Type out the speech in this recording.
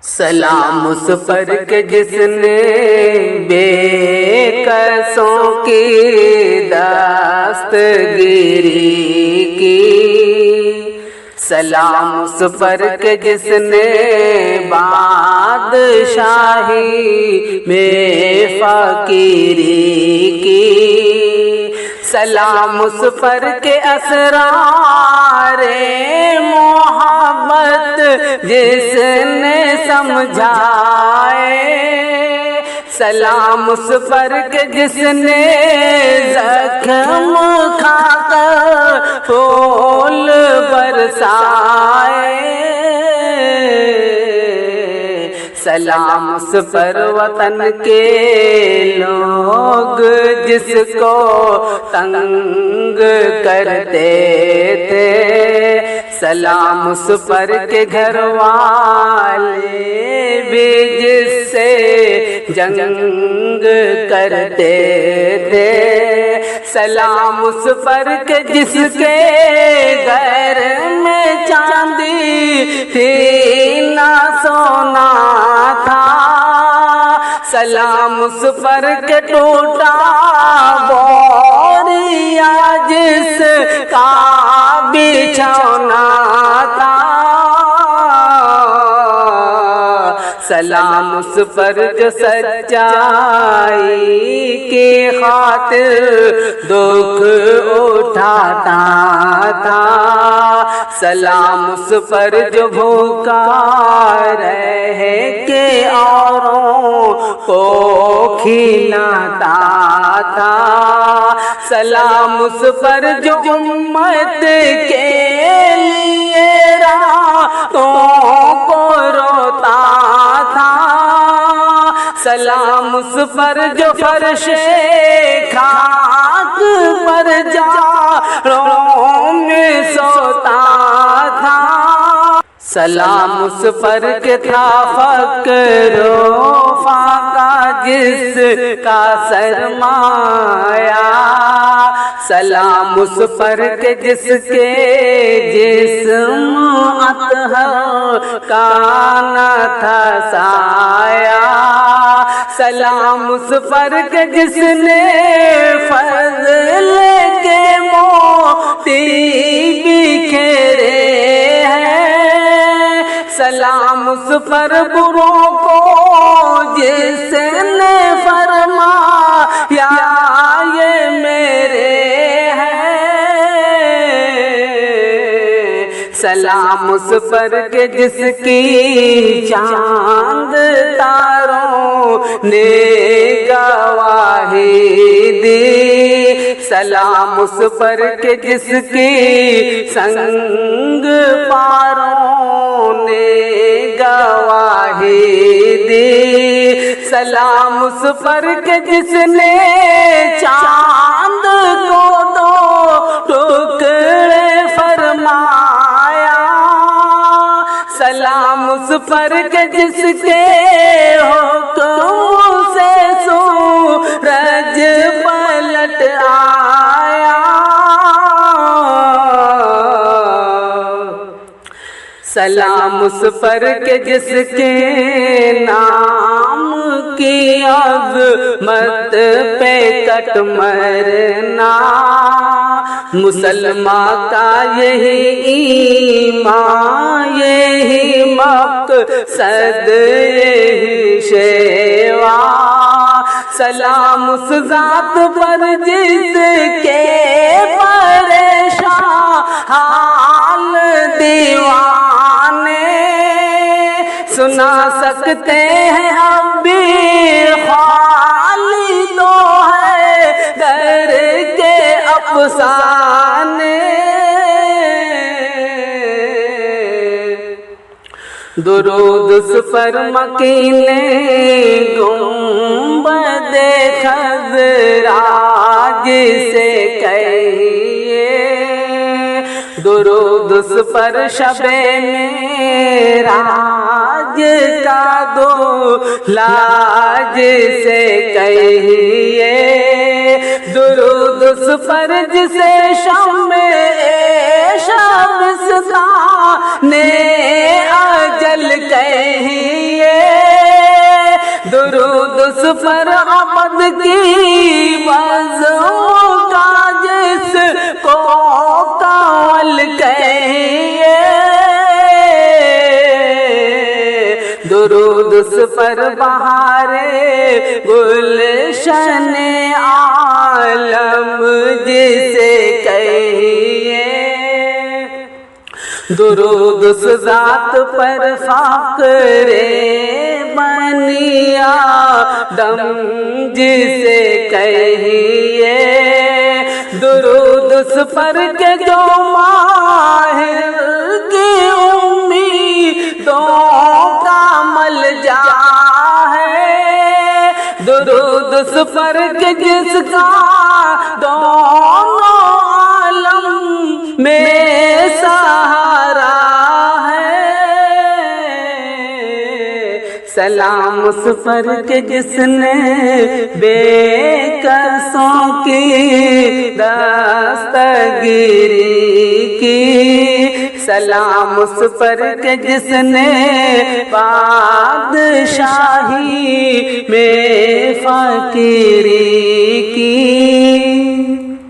سلام اس پر کہ جس نے بے کسوں کی دستگیری کی، سلام اس پر کہ جس نے بادشاہی میں فقیری کی، سلام اس پر کہ اسرار محبت جس نے سمجھائے، سلام اس پر کہ جس نے زخم کھا کر پھول برسائے، سلام اس پر وطن کے لوگ جس کو تنگ کرتے تھے، سلام اس پر کہ گھر والے بھی جس سے جنگ کرتے تھے، سلام اس پر کہ جس کے گھر میں چاندی تھی نہ سونا تھا، سلام اس پر کہ ٹوٹا بوریا جس کا بچھونا تھا، سلام اس پر جو سچائی کی خاطر دکھ اٹھاتا تھا، سلام اس پر جو بھوکا رہ کے اوروں کو کھلاتا تھا، سلام اس پر جو امت کے لیے راتوں کو روتا تھا، سلام اس پر جو فرش خاک پر جاڑوں میں سوتا تھا، سلام اس پر کہ تھا فقر و فاقہ جس کا سرمایہ، سلام اس پر کہ جس کے جسم اطہر کا نہ تھا سایہ، سلام اس پر کہ جس نے فضل کے موتی بکھیرے ہیں، سلام اس پر بروں کو جس نے فرمایا یہ میرے ہیں، سلام اس پر کہ جس کی چاند تاروں نے گواہی دی، سلام اس پر کہ جس کی سنگ پاروں نے گواہی دی، سلام اس پر کہ جس نے چاند کو دو ٹکڑے فرمایا، سلام اس پر کہ جس کے حکم سے سورج پلٹ آیا، سلام اس پر کہ جس کے نام کی عظمت پہ کٹ مرنا، مسلمان کا یہی ایمان یہی مقصد یہی شیوا، سلام اس ذات پر جس کے پریشان حال دیوانے سنا سکتے ہیں، ہم بھی خالی تو ہے در کے افسانے، درود اس پر مکینے گنبد خضرا جسے کہیے، درود اس پر شب معراج کا دولہا جسے کہیے، درود اس پر جسے شمع شمس نے اجل کہیے، درود اس پر عبد کی وضعوں کا جس کو کال کہیے، درود اس پر بہارے گلشن عالم جسے کہیے، درود اس ذات پر فخر بنی آدم جسے کہیے، درود اس پر کہ جو ماہر کی امیدوں کا ملجا ہے، درود اس پر کہ جس کا دونوں عالم میں سہارا ہے، سلام اس پر کہ جس نے بے کسوں کی دستگیری کی، سلام اس پر کہ جس نے بادشاہی میں فقیری کی،